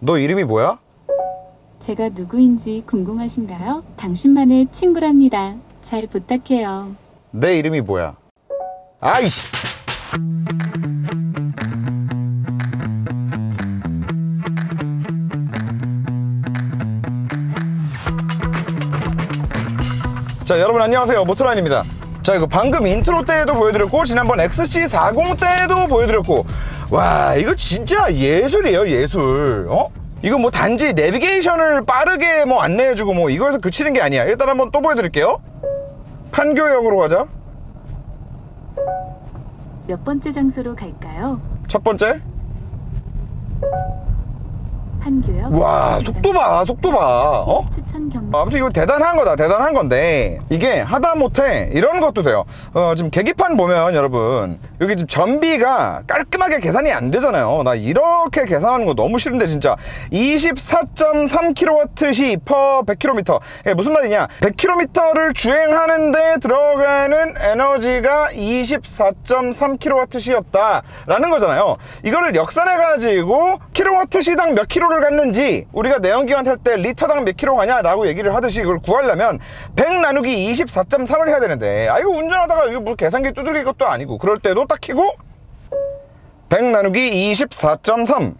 너 이름이 뭐야? 제가 누구인지 궁금하신가요? 당신만의 친구랍니다. 잘 부탁해요. 내 이름이 뭐야? 아이씨. 자, 여러분 안녕하세요. 모토라인입니다. 자, 이거 방금 인트로 때에도 보여드렸고 지난번 XC40 때에도 보여드렸고, 와, 이거 진짜 예술이에요, 예술. 이거 뭐 단지 내비게이션을 빠르게 뭐 안내해주고 뭐 이거에서 그치는 게 아니야. 일단 한번 또 보여드릴게요. 판교역으로 가자. 몇 번째 장소로 갈까요? 첫 번째. 판교역. 와, 속도 봐, 속도 봐. 추천 경로. 아무튼 이거 대단한 거다, 대단한 건데, 이게 하다못해 이런 것도 돼요. 지금 계기판 보면 여러분, 여기 지금 전비가 깔끔하게 계산이 안 되잖아요. 나 이렇게 계산하는 거 너무 싫은데 진짜. 24.3kWh per 100km. 이게 무슨 말이냐, 100km를 주행하는데 들어가는 에너지가 24.3kWh였다 라는 거잖아요. 이거를 역산해 가지고 kWh당 몇 킬로를 갔는지, 우리가 내연기관 탈 때 리터당 몇 킬로 가냐 라고 얘기를 하듯이 이걸 구하려면 100 나누기 24.3을 해야 되는데, 이거 운전하다가 이거 뭐 계산기 두들길 것도 아니고, 그럴 때도 딱 키고 100 나누기 24.3,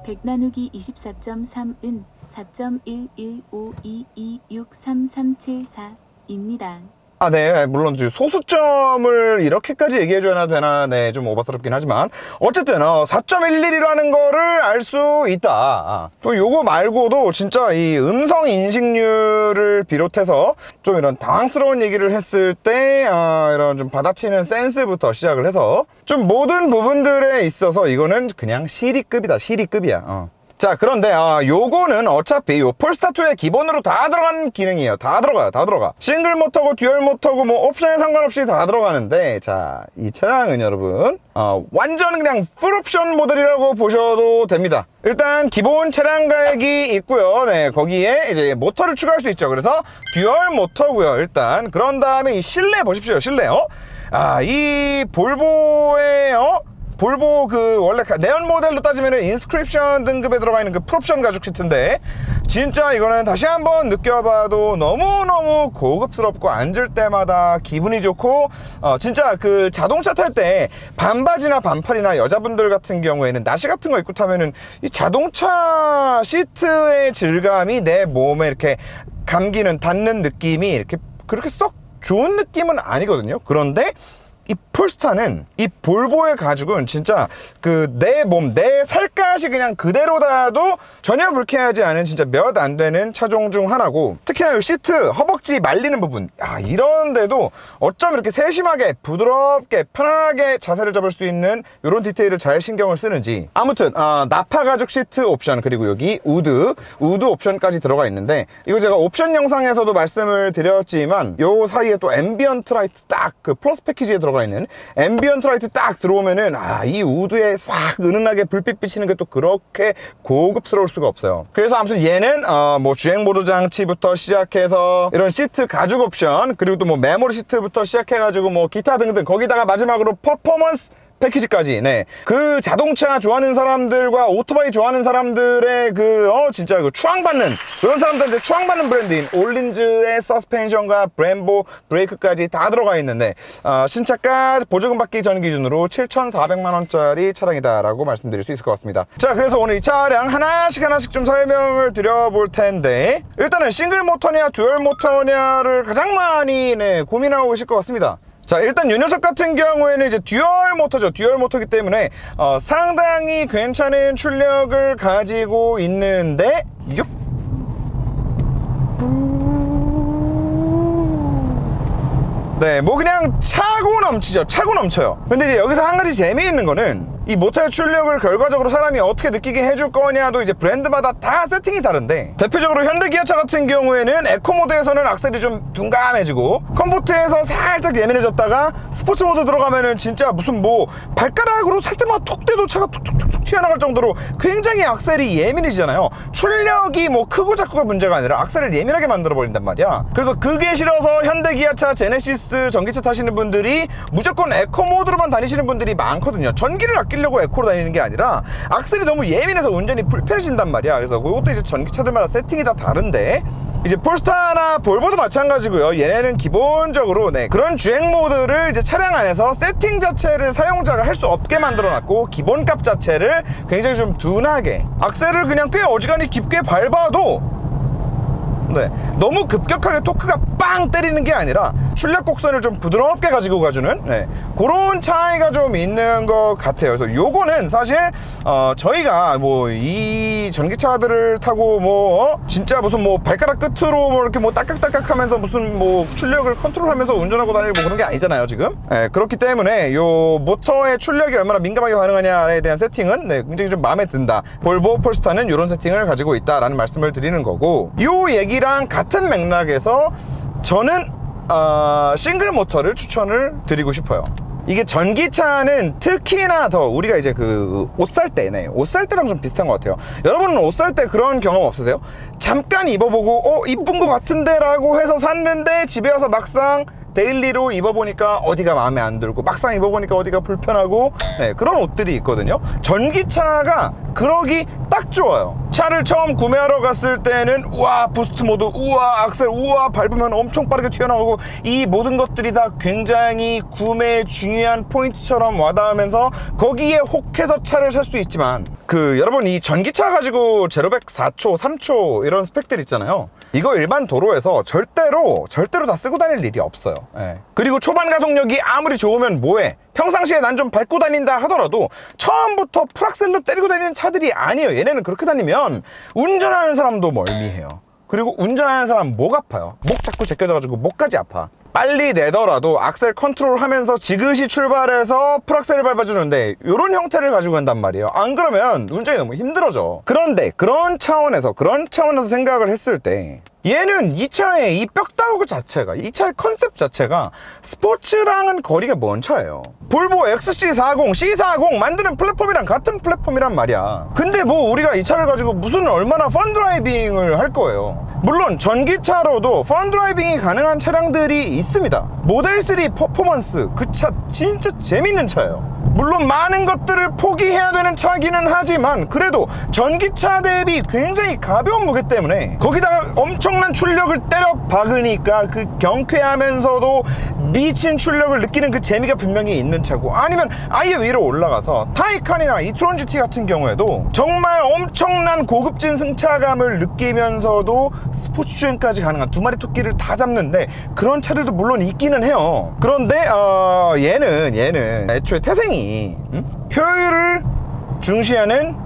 100 나누기 24.3은 4.1152263374입니다. 아, 네, 물론 소수점을 이렇게까지 얘기해줘야 되나, 네, 좀 오바스럽긴 하지만 어쨌든 4.11이라는 거를 알 수 있다. 또 요거 말고도 진짜 이 음성 인식률을 비롯해서 좀 이런 당황스러운 얘기를 했을 때 이런 좀 받아치는 센스부터 시작을 해서 좀 모든 부분들에 있어서 이거는 그냥 시리급이다, 시리급이야. 자, 그런데 요거는 어차피 요 폴스타2의 기본으로 다 들어간 기능이에요. 다 들어가요, 다 들어가. 싱글 모터고 듀얼 모터고 뭐 옵션에 상관없이 다 들어가는데, 자, 이 차량은 여러분 완전 그냥 풀옵션 모델이라고 보셔도 됩니다. 일단 기본 차량 가격이 있고요. 네, 거기에 이제 모터를 추가할 수 있죠. 그래서 듀얼 모터고요. 일단 그런 다음에 이 실내 보십시오. 실내. 이 볼보의 볼보 원래 네온 모델로 따지면 인스크립션 등급에 들어가 있는 그 풀옵션 가죽 시트인데, 진짜 이거는 다시 한번 느껴봐도 너무너무 고급스럽고 앉을 때마다 기분이 좋고, 진짜 그 자동차 탈 때 반바지나 반팔이나 여자분들 같은 경우에는 나시 같은 거 입고 타면은 이 자동차 시트의 질감이 내 몸에 이렇게 감기는, 닿는 느낌이 이렇게 그렇게 썩 좋은 느낌은 아니거든요. 그런데 이 폴스타는, 이 볼보의 가죽은 진짜 내 몸, 내 살갗이 그냥 그대로다도 전혀 불쾌하지 않은 진짜 몇 안 되는 차종 중 하나고, 특히나 이 시트 허벅지 말리는 부분, 이런데도 어쩜 이렇게 세심하게 부드럽게 편안하게 자세를 잡을 수 있는 이런 디테일을 잘 신경을 쓰는지. 아무튼 나파 가죽 시트 옵션, 그리고 여기 우드 옵션까지 들어가 있는데, 이거 제가 옵션 영상에서도 말씀을 드렸지만 요 사이에 또 앰비언트 라이트 딱 플러스 패키지에 들어가 있는 앰비언트 라이트 딱 들어오면은 이 우드에 싹 은은하게 불빛 비치는 게 또 그렇게 고급스러울 수가 없어요. 그래서 아무튼 얘는 뭐 주행 모드 장치부터 시작해서 이런 시트 가죽 옵션, 그리고 또 뭐 메모리 시트부터 시작해가지고 뭐 기타 등등, 거기다가 마지막으로 퍼포먼스 패키지까지. 네, 그 자동차 좋아하는 사람들과 오토바이 좋아하는 사람들의 진짜 추앙받는 그런 사람들한테 추앙받는 브랜드인 올린즈의 서스펜션과 브렘보 브레이크까지 다 들어가 있는데, 신차가 보조금 받기 전 기준으로 7,400만 원짜리 차량이다 라고 말씀드릴 수 있을 것 같습니다. 자, 그래서 오늘 이 차량 하나씩 좀 설명을 드려볼 텐데, 일단은 싱글 모터냐 듀얼 모터냐를 가장 많이 고민하고 계실 것 같습니다. 자, 일단 이 녀석 같은 경우에는 이제 듀얼 모터죠. 듀얼 모터기 때문에 상당히 괜찮은 출력을 가지고 있는데, 네, 뭐 그냥 차고 넘치죠. 차고 넘쳐요. 근데 이제 여기서 한 가지 재미있는 거는, 이 모터의 출력을 결과적으로 사람이 어떻게 느끼게 해줄 거냐도 이제 브랜드마다 다 세팅이 다른데, 대표적으로 현대 기아차 같은 경우에는 에코 모드에서는 악셀이 좀 둔감해지고, 컴포트에서 살짝 예민해졌다가 스포츠 모드 들어가면은 진짜 무슨 뭐 발가락으로 살짝만 톡 대도 차가 툭툭툭툭 튀어나갈 정도로 굉장히 악셀이 예민해지잖아요. 출력이 뭐 크고 작고가 문제가 아니라 악셀을 예민하게 만들어 버린단 말이야. 그래서 그게 싫어서 현대 기아차 제네시스 전기차 타시는 분들이 무조건 에코 모드로만 다니시는 분들이 많거든요. 전기를 아껴 끼려고 에코로 다니는 게 아니라 악셀이 너무 예민해서 운전이 불편해진단 말이야. 그래서 그것도 이제 전기차들마다 세팅이 다 다른데, 이제 폴스타나 볼보도 마찬가지고요. 얘네는 기본적으로 그런 주행 모드를 이제 차량 안에서 세팅 자체를 사용자가 할 수 없게 만들어놨고, 기본값 자체를 굉장히 좀 둔하게, 악셀을 그냥 꽤 어지간히 깊게 밟아도 너무 급격하게 토크가 빵 때리는 게 아니라 출력 곡선을 좀 부드럽게 가지고 가주는 그런 차이가 좀 있는 것 같아요. 그래서 요거는 사실 저희가 뭐 이 전기차들을 타고 뭐 진짜 무슨 뭐 발가락 끝으로 뭐 이렇게 뭐 딸깍딸깍 하면서 무슨 뭐 출력을 컨트롤하면서 운전하고 다니고 그런 게 아니잖아요 지금. 그렇기 때문에 요 모터의 출력이 얼마나 민감하게 반응하냐에 대한 세팅은 굉장히 좀 마음에 든다. 볼보 폴스타는 이런 세팅을 가지고 있다라는 말씀을 드리는 거고, 요 얘기랑 같은 맥락에서 저는 싱글 모터를 추천을 드리고 싶어요. 이게 전기차는 특히나 더 우리가 이제 그 옷 살 때, 옷 살 때랑 좀 비슷한 것 같아요. 여러분은 옷 살 때 그런 경험 없으세요? 잠깐 입어보고 이쁜 것 같은데 라고 해서 샀는데 집에 와서 막상 데일리로 입어보니까 어디가 마음에 안 들고, 막상 입어보니까 어디가 불편하고, 그런 옷들이 있거든요. 전기차가 그러기 딱 좋아요. 차를 처음 구매하러 갔을 때는 우와 부스트 모드, 우와 악셀, 우와 밟으면 엄청 빠르게 튀어나오고, 이 모든 것들이 다 굉장히 구매의 중요한 포인트처럼 와닿으면서 거기에 혹해서 차를 살 수 있지만, 여러분 이 전기차 가지고 제로백 4초, 3초 이런 스펙들 있잖아요. 이거 일반 도로에서 절대로 다 쓰고 다닐 일이 없어요. 그리고 초반 가속력이 아무리 좋으면 뭐해? 평상시에 난 좀 밟고 다닌다 하더라도 처음부터 풀악셀로 때리고 다니는 차들이 아니에요. 얘네는 그렇게 다니면 운전하는 사람도 멀미해요. 그리고 운전하는 사람 목 아파요. 목 자꾸 제껴져가지고 목까지 아파. 빨리 내더라도 악셀 컨트롤 하면서 지그시 출발해서 풀악셀을 밟아주는데 이런 형태를 가지고 간단 말이에요. 안 그러면 운전이 너무 힘들어져. 그런데 그런 차원에서 생각을 했을 때 얘는 이 차의 이 뼈다구 자체가, 이 차의 컨셉 자체가 스포츠랑은 거리가 먼 차예요. 볼보 XC40, C40 만드는 플랫폼이랑 같은 플랫폼이란 말이야. 근데 뭐 우리가 이 차를 가지고 무슨 얼마나 펀드라이빙을 할 거예요. 물론 전기차로도 펀드라이빙이 가능한 차량들이 있습니다. 모델3 퍼포먼스, 그 차 진짜 재밌는 차예요. 물론 많은 것들을 포기해야 되는 차기는 하지만 그래도 전기차 대비 굉장히 가벼운 무게 때문에, 거기다가 엄청난 출력을 때려 박으니까 그 경쾌하면서도 미친 출력을 느끼는 그 재미가 분명히 있는 차고, 아니면 아예 위로 올라가서 타이칸이나 이트론 GT 같은 경우에도 정말 엄청난 고급진 승차감을 느끼면서도 스포츠 주행까지 가능한 두 마리 토끼를 다 잡는데 그런 차들도 물론 있기는 해요. 그런데 얘는 애초에 태생이 효율을 중시하는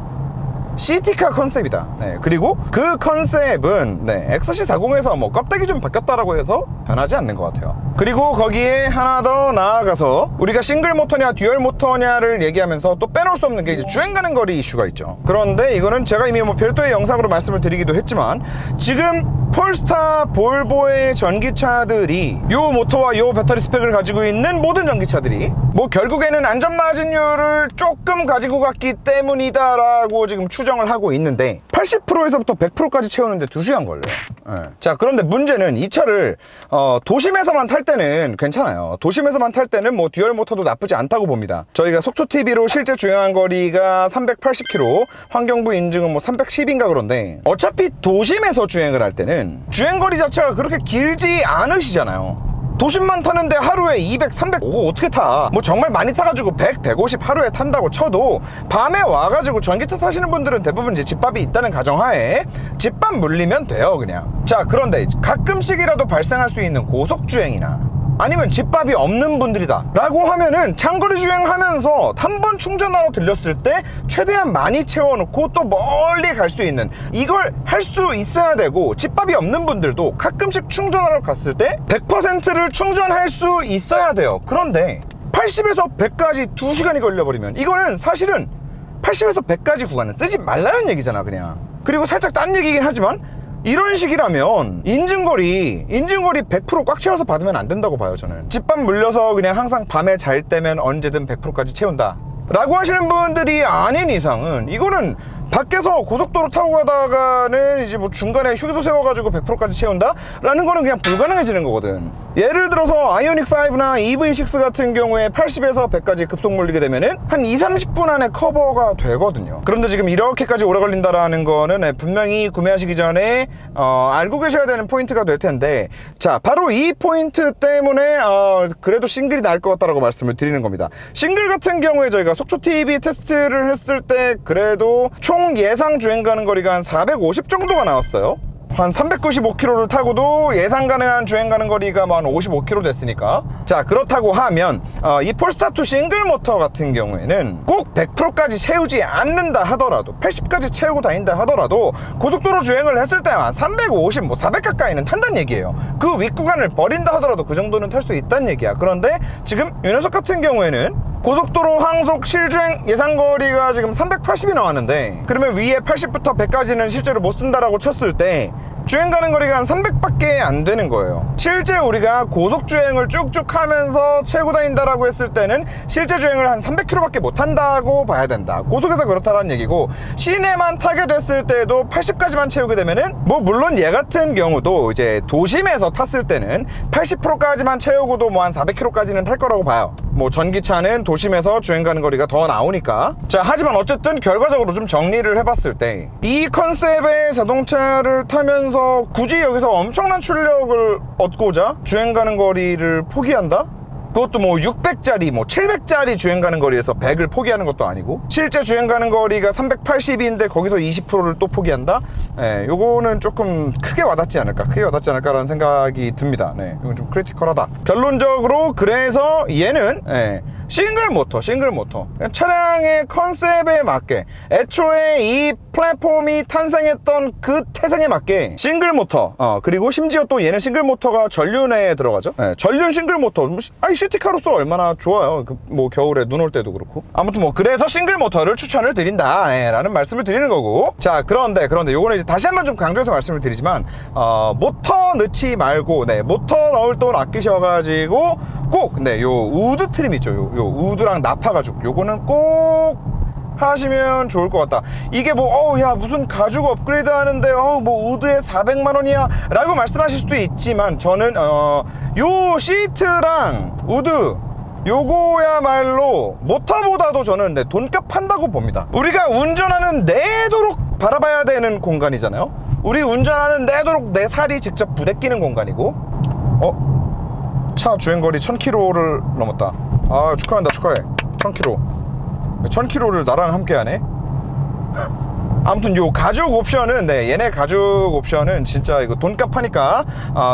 시티카 컨셉이다. 그리고 그 컨셉은 XC40에서 뭐 껍데기 좀 바뀌었다라고 해서 변하지 않는 것 같아요. 그리고 거기에 하나 더 나아가서 우리가 싱글 모터냐 듀얼 모터냐를 얘기하면서 또 빼놓을 수 없는 게 이제 주행 가는 거리 이슈가 있죠. 그런데 이거는 제가 이미 뭐 별도의 영상으로 말씀을 드리기도 했지만, 지금 폴스타, 볼보의 전기차들이 요 모터와 요 배터리 스펙을 가지고 있는 모든 전기차들이 뭐 결국에는 안전마진율을 조금 가지고 갔기 때문이다 라고 지금 추정을 하고 있는데, 80%에서부터 100%까지 채우는데 2시간 걸려요. 자, 그런데 문제는 이 차를 도심에서만 탈 때는 괜찮아요. 도심에서만 탈 때는 뭐 듀얼 모터도 나쁘지 않다고 봅니다. 저희가 속초TV로 실제 주행한 거리가 380km, 환경부 인증은 뭐 310인가 그런데, 어차피 도심에서 주행을 할 때는 주행거리 자체가 그렇게 길지 않으시잖아요. 도심만 타는데 하루에 200, 300 오고 어떻게 타? 뭐 정말 많이 타가지고 100, 150 하루에 탄다고 쳐도 밤에 와가지고 전기차 타시는 분들은 대부분 이제 집밥이 있다는 가정하에 집밥 물리면 돼요 그냥. 자, 그런데 가끔씩이라도 발생할 수 있는 고속주행이나 아니면 집밥이 없는 분들이다 라고 하면은 장거리 주행하면서 한 번 충전하러 들렸을 때 최대한 많이 채워놓고 또 멀리 갈 수 있는, 이걸 할 수 있어야 되고, 집밥이 없는 분들도 가끔씩 충전하러 갔을 때 100%를 충전할 수 있어야 돼요. 그런데 80에서 100까지 2시간이 걸려버리면 이거는 사실은 80에서 100까지 구간은 쓰지 말라는 얘기잖아 그냥. 그리고 살짝 딴 얘기긴 하지만 이런 식이라면 인증거리 100% 꽉 채워서 받으면 안 된다고 봐요 저는. 집밥 물려서 그냥 항상 밤에 잘 때면 언제든 100%까지 채운다 라고 하시는 분들이 아닌 이상은 이거는 밖에서 고속도로 타고 가다가는 이제 뭐 중간에 휴게소 세워가지고 100%까지 채운다? 라는 거는 그냥 불가능해지는 거거든. 예를 들어서 아이오닉5나 EV6 같은 경우에 80에서 100까지 급속 몰리게 되면은 한 20-30분 안에 커버가 되거든요. 그런데 지금 이렇게까지 오래 걸린다라는 거는 분명히 구매하시기 전에 알고 계셔야 되는 포인트가 될 텐데, 자, 바로 이 포인트 때문에 그래도 싱글이 나을 것 같다라고 말씀을 드리는 겁니다. 싱글 같은 경우에 저희가 속초TV 테스트를 했을 때 그래도 총 예상 주행 가는 거리가 한 450 정도가 나왔어요. 한 395km를 타고도 예상 가능한 주행 가는 거리가 뭐 한 55km 됐으니까. 자, 그렇다고 하면 이 폴스타2 싱글 모터 같은 경우에는 꼭 100%까지 채우지 않는다 하더라도, 80까지 채우고 다닌다 하더라도 고속도로 주행을 했을 때 한 350, 뭐 400 가까이는 탄다는 얘기예요. 그 윗구간을 버린다 하더라도 그 정도는 탈 수 있다는 얘기야. 그런데 지금 이 녀석 같은 경우에는 고속도로 항속 실주행 예상거리가 지금 380이 나왔는데, 그러면 위에 80부터 100까지는 실제로 못 쓴다라고 쳤을 때 주행 가는 거리가 한 300밖에 안 되는 거예요. 실제 우리가 고속주행을 쭉쭉 하면서 채우고 다닌다라고 했을 때는 실제 주행을 한 300km밖에 못 한다고 봐야 된다. 고속에서 그렇다라는 얘기고, 시내만 타게 됐을 때도 80까지만 채우게 되면은 뭐 물론 얘 같은 경우도 이제 도심에서 탔을 때는 80%까지만 채우고도 뭐 한 400km까지는 탈 거라고 봐요. 뭐 전기차는 도심에서 주행 가는 거리가 더 나오니까. 자, 하지만 어쨌든 결과적으로 좀 정리를 해봤을 때 이 컨셉의 자동차를 타면서 굳이 여기서 엄청난 출력을 얻고자 주행 가는 거리를 포기한다? 그것도 뭐 600짜리, 뭐 700짜리 주행 가는 거리에서 100을 포기하는 것도 아니고, 실제 주행 가는 거리가 380인데 거기서 20%를 또 포기한다? 네, 요거는 조금 크게 와닿지 않을까라는 생각이 듭니다. 네, 이건 좀 크리티컬하다. 결론적으로 그래서 얘는 싱글 모터, 차량의 컨셉에 맞게, 애초에 이 플랫폼이 탄생했던 그 태생에 맞게 싱글 모터, 그리고 심지어 또 얘는 싱글 모터가 전륜에 들어가죠. 전륜 싱글 모터, 시티카로서 얼마나 좋아요. 뭐 겨울에 눈 올 때도 그렇고. 아무튼 뭐 그래서 싱글 모터를 추천을 드린다 라는 말씀을 드리는 거고. 자, 그런데 요거는 이제 다시 한번 좀 강조해서 말씀을 드리지만, 모터 넣지 말고, 모터 넣을 돈 아끼셔가지고 꼭 요 우드 트림 있죠, 요 우드랑 나파 가죽, 요거는 꼭 하시면 좋을 것 같다. 이게 뭐 야 무슨 가죽 업그레이드 하는데 뭐 우드에 400만원이야 라고 말씀하실 수도 있지만, 저는 요 시트랑 우드 요거야말로 모터보다도 저는 돈값 한다고 봅니다. 우리가 운전하는 내도록 바라봐야 되는 공간이잖아요. 우리 운전하는 내도록 내 살이 직접 부대끼는 공간이고. 차 주행거리 1000km를 넘었다. 아, 축하한다. 축하해. 1000km. 1000km를 나랑 함께 하네. 아무튼 요 가죽 옵션은, 얘네 가죽 옵션은 진짜 이거 돈값 하니까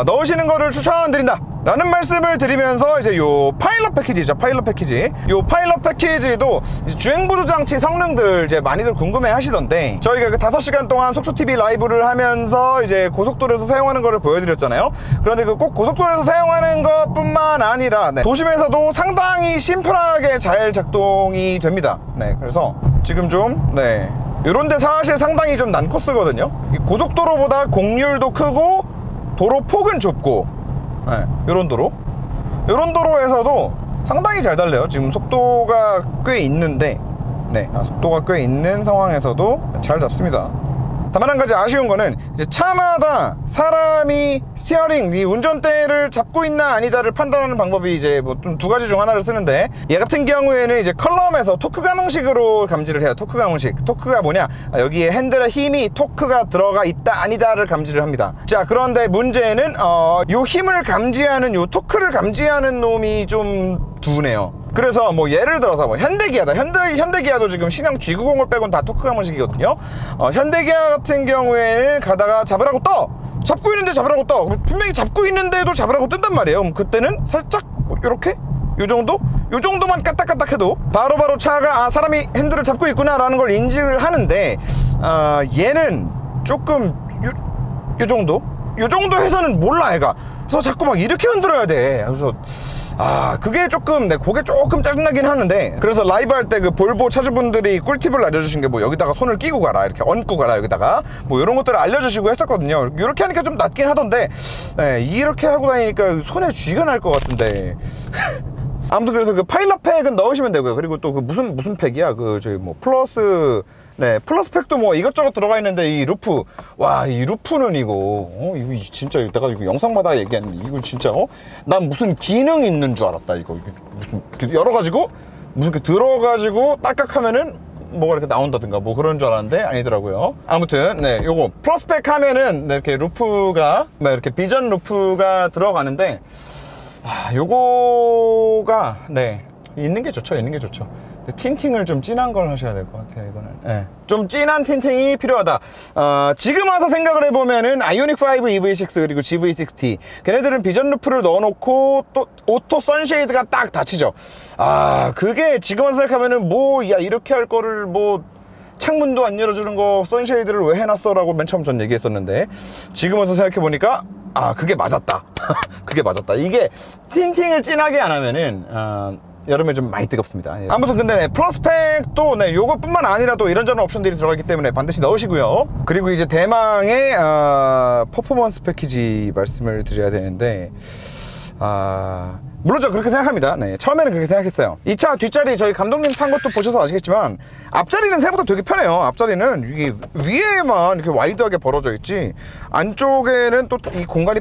넣으시는 거를 추천드린다 라는 말씀을 드리면서, 이제 요 파일럿 패키지죠. 요 파일럿 패키지도 주행보조 장치 성능들 이제 많이들 궁금해 하시던데, 저희가 그 5시간 동안 속초TV 라이브를 하면서 이제 고속도로에서 사용하는 거를 보여드렸잖아요. 그런데 그 꼭 고속도로에서 사용하는 것 뿐만 아니라 도심에서도 상당히 심플하게 잘 작동이 됩니다. 그래서 지금 좀 요런데 사실 상당히 좀 난 코스거든요. 고속도로보다 공률도 크고 도로 폭은 좁고, 요런 도로에서도 상당히 잘 달려요. 지금 속도가 꽤 있는데, 속도가 꽤 있는 상황에서도 잘 잡습니다. 다만 한 가지 아쉬운 거는, 이제 차마다 사람이 스티어링, 이 운전대를 잡고 있나 아니다를 판단하는 방법이 이제 뭐 좀 2가지 중 하나를 쓰는데, 얘 같은 경우에는 이제 컬럼에서 토크 감응식으로 감지를 해요. 토크 감응식. 토크가 뭐냐? 여기에 핸들의 힘이, 토크가 들어가 있다 아니다를 감지를 합니다. 자, 그런데 문제는 요 힘을 감지하는, 요 토크를 감지하는 놈이 좀 둔해요. 그래서 뭐 예를 들어서 뭐 현대기아다. 현대기아도 지금 신형 G90을 빼곤 다 토크 감응식이거든요. 현대기아 같은 경우에는 가다가 잡으라고 잡고 있는데 잡으라고 분명히 잡고 있는데도 잡으라고 뜬단 말이에요. 그럼 그때는 살짝 뭐 요렇게 요 정도만 까딱까딱 해도 바로바로 차가 사람이 핸들을 잡고 있구나 라는 걸 인지를 하는데, 얘는 조금 요 정도 해서는 몰라 애가. 그래서 자꾸 막 이렇게 흔들어야 돼. 그래서 그게 조금 그게 조금 짜증나긴 하는데, 그래서 라이브 할 때 그 볼보 차주분들이 꿀팁을 알려주신 게 뭐 여기다가 손을 끼고 가라, 이렇게 얹고 가라, 여기다가 뭐 이런 것들을 알려주시고 했었거든요. 이렇게 하니까 좀 낫긴 하던데, 이렇게 하고 다니니까 손에 쥐가 날 것 같은데 아무튼 그래서 그 파일럿 팩은 넣으시면 되고요. 그리고 또 그 무슨 팩이야? 그 저기 뭐 플러스, 네, 플러스 팩도 뭐 이것저것 들어가 있는데 이 루프, 와, 이 루프는 이거 이거 진짜 내가 이거 영상마다 얘기했는데 이거 진짜 난 무슨 기능 있는 줄 알았다. 이거 무슨 열어가지고 무슨 이렇게 들어가지고 딸깍하면은 뭐가 이렇게 나온다든가 뭐 그런 줄 알았는데 아니더라고요. 아무튼 네, 요거 플러스팩 하면은 네, 이렇게 루프가 이렇게 비전 루프가 들어가는데, 요거가 네, 있는 게 좋죠. 틴팅을 좀 진한 걸 하셔야 될 것 같아요. 이거는 네. 좀 진한 틴팅이 필요하다. 지금 와서 생각을 해보면은 아이오닉 5 EV6 그리고 GV60 걔네들은 비전 루프를 넣어놓고 또 오토 선쉐이드가 딱 닫히죠. 그게 지금 와서 생각하면은 뭐 야 이렇게 할 거를 뭐 창문도 안 열어주는 거 선쉐이드를 왜 해놨어 라고 맨 처음 전 얘기했었는데, 지금 와서 생각해보니까 그게 맞았다. 그게 맞았다. 이게 틴팅을 진하게 안 하면은 여름에 좀 많이 뜨겁습니다. 아무튼 근데 네, 플러스팩도 네, 요것뿐만 아니라 또 이런저런 옵션들이 들어가기 때문에 반드시 넣으시고요. 그리고 이제 대망의 퍼포먼스 패키지 말씀을 드려야 되는데, 물론 저 그렇게 생각합니다. 네, 처음에는 그렇게 생각했어요. 이 차 뒷자리 저희 감독님 탄 것도 보셔서 아시겠지만 앞자리는 생각보다 되게 편해요. 앞자리는 이게 위에만 이렇게 와이드하게 벌어져 있지 안쪽에는 또 이 공간이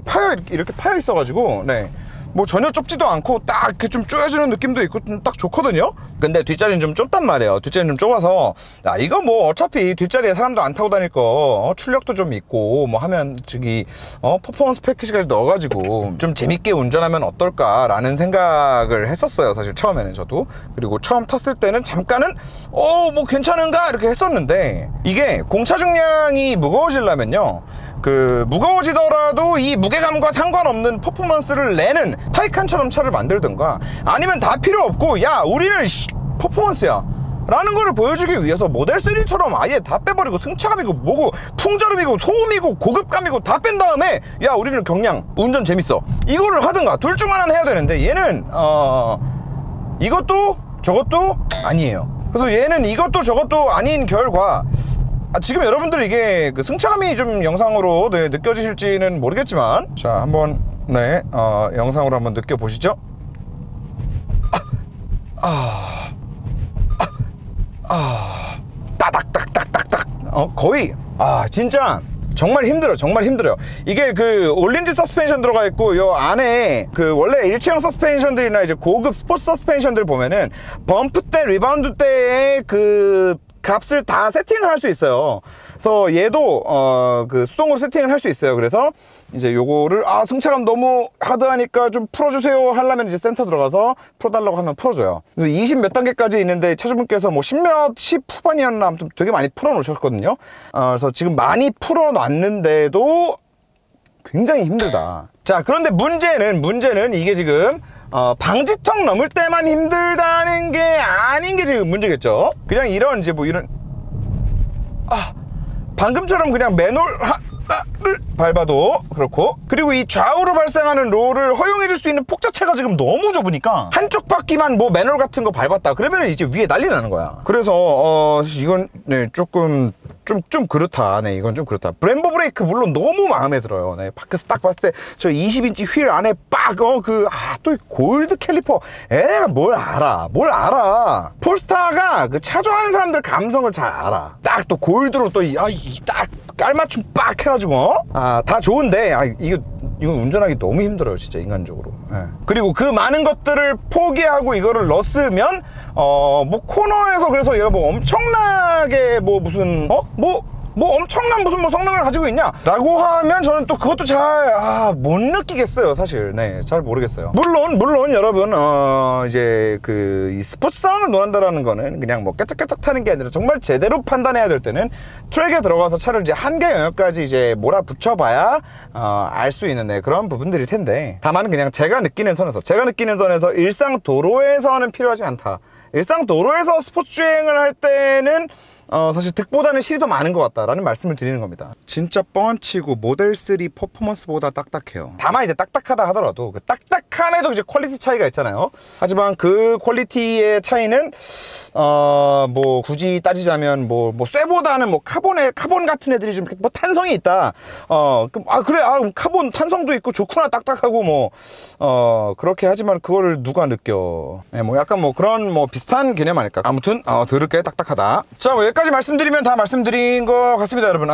이렇게 파여 있어 가지고 네, 뭐 전혀 좁지도 않고 딱 이렇게 좀 쪼여지는 느낌도 있고 딱 좋거든요. 근데 뒷자리는 좀 좁단 말이에요. 뒷자리는 좀 좁아서 이거 뭐 어차피 뒷자리에 사람도 안 타고 다닐 거 출력도 좀 있고 뭐 하면 저기 퍼포먼스 패키지까지 넣어가지고 좀 재밌게 운전하면 어떨까 라는 생각을 했었어요. 사실 처음에는 저도. 그리고 처음 탔을 때는 잠깐은 뭐 괜찮은가 이렇게 했었는데, 이게 공차 중량이 무거워지려면요, 그 무거워지더라도 이 무게감과 상관없는 퍼포먼스를 내는 타이칸처럼 차를 만들든가, 아니면 다 필요 없고 야 우리는 퍼포먼스야 라는 거를 보여주기 위해서 모델 3처럼 아예 다 빼버리고 승차감이고 뭐고 풍절음이고 소음이고 고급감이고 다 뺀 다음에 야 우리는 경량 운전 재밌어 이거를 하든가 둘 중 하나는 해야 되는데, 얘는 이것도 저것도 아니에요. 그래서 얘는 이것도 저것도 아닌 결과 지금 여러분들 이게 그 승차감이 좀 영상으로 네, 느껴지실지는 모르겠지만, 자 한번 네, 영상으로 한번 느껴보시죠. 따닥딱딱딱딱 거의 진짜 정말 힘들어요. 이게 그 올린지 서스펜션 들어가 있고, 요 안에 그 원래 일체형 서스펜션들이나 이제 고급 스포츠 서스펜션들 보면은 범프 때 리바운드 때의 그 값을 다 세팅을 할 수 있어요. 그래서 얘도 그 수동으로 세팅을 할 수 있어요. 그래서 이제 요거를 승차감 너무 하드하니까 좀 풀어주세요 하려면 이제 센터 들어가서 풀어달라고 하면 풀어줘요. 20 몇 단계까지 있는데 차주분께서 뭐 10 후반이었나 아무튼 되게 많이 풀어 놓으셨거든요. 그래서 지금 많이 풀어 놨는데도 굉장히 힘들다. 자, 그런데 문제는 이게 지금 방지턱 넘을 때만 힘들다는 게 아닌 게 지금 문제겠죠. 그냥 이런 이제 뭐 이런 방금처럼 그냥 맨홀 를 밟아도 그렇고, 그리고 이 좌우로 발생하는 롤을 허용해 줄 수 있는 폭 자체가 지금 너무 좁으니까 한쪽 바퀴만 뭐 맨홀 같은 거 밟았다 그러면 이제 위에 난리 나는 거야. 그래서 이건 네, 조금 좀 그렇다. 네, 이건 좀 그렇다. 브렘보 브레이크 물론 너무 마음에 들어요. 네, 밖에서 딱 봤을 때 저 20인치 휠 안에 빡 또 골드 캘리퍼, 애가 뭘 알아. 폴스타가 그 차 좋아하는 사람들 감성을 잘 알아. 딱 또 골드로 또 딱 깔맞춤 빡 해가지고 다 좋은데 이건 운전하기 너무 힘들어요 진짜 인간적으로. 그리고 그 많은 것들을 포기하고 이거를 넣었으면 뭐 코너에서 그래서 얘가 뭐 엄청나게 뭐 무슨 뭐 엄청난 무슨 뭐 성능을 가지고 있냐 라고 하면 저는 또 그것도 잘 못 느끼겠어요 사실. 네, 잘 모르겠어요. 물론 여러분 이제 이 스포츠성을 논한다라는 거는 그냥 뭐 깨짝깨짝 타는 게 아니라 정말 제대로 판단해야 될 때는 트랙에 들어가서 차를 이제 한계 영역까지 이제 몰아붙여 봐야 알 수 있는 그런 부분들일 텐데, 다만 그냥 제가 느끼는 선에서 일상 도로에서는 필요하지 않다. 일상 도로에서 스포츠 주행을 할 때는 사실 득보다는 실이 더 많은 것 같다라는 말씀을 드리는 겁니다. 진짜 뻥치고 모델 3 퍼포먼스보다 딱딱해요. 다만 이제 딱딱하다 하더라도 그 딱딱함에도 이제 퀄리티 차이가 있잖아요. 하지만 그 퀄리티의 차이는 뭐 굳이 따지자면 뭐 쇠보다는 뭐 카본 같은 애들이 좀 뭐 탄성이 있다. 그래, 카본 탄성도 있고 좋구나, 딱딱하고 뭐 그렇게 하지만 그거를 누가 느껴? 네, 뭐 약간 뭐 그런 뭐 비슷한 개념 아닐까. 아무튼 더럽게 딱딱하다. 자, 뭐 여기까지 말씀드리면 다 말씀드린 것 같습니다, 여러분.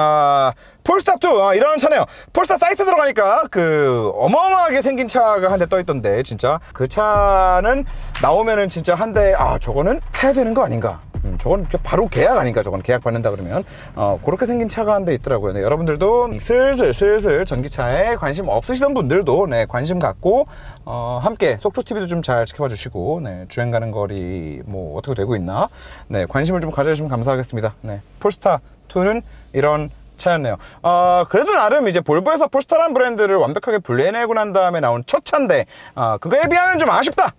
폴스타2 이런 차네요. 폴스타 사이트 들어가니까 그 어마어마하게 생긴 차가 한 대 떠있던데, 진짜 그 차는 나오면은 진짜 한 대 저거는 사야 되는 거 아닌가. 저건 바로 계약 아닌가. 저건 계약 받는다 그러면 그렇게 생긴 차가 한 대 있더라고요. 네, 여러분들도 슬슬 전기차에 관심 없으시던 분들도 네, 관심 갖고 함께 속초TV도 좀 잘 지켜봐 주시고, 네, 주행 가는 거리 뭐 어떻게 되고 있나, 네, 관심을 좀 가져주시면 감사하겠습니다. 네, 폴스타2는 이런 차였네요. 그래도 나름 이제 볼보에서 폴스타라는 브랜드를 완벽하게 분리해내고 난 다음에 나온 첫 차인데 그거에 비하면 좀 아쉽다.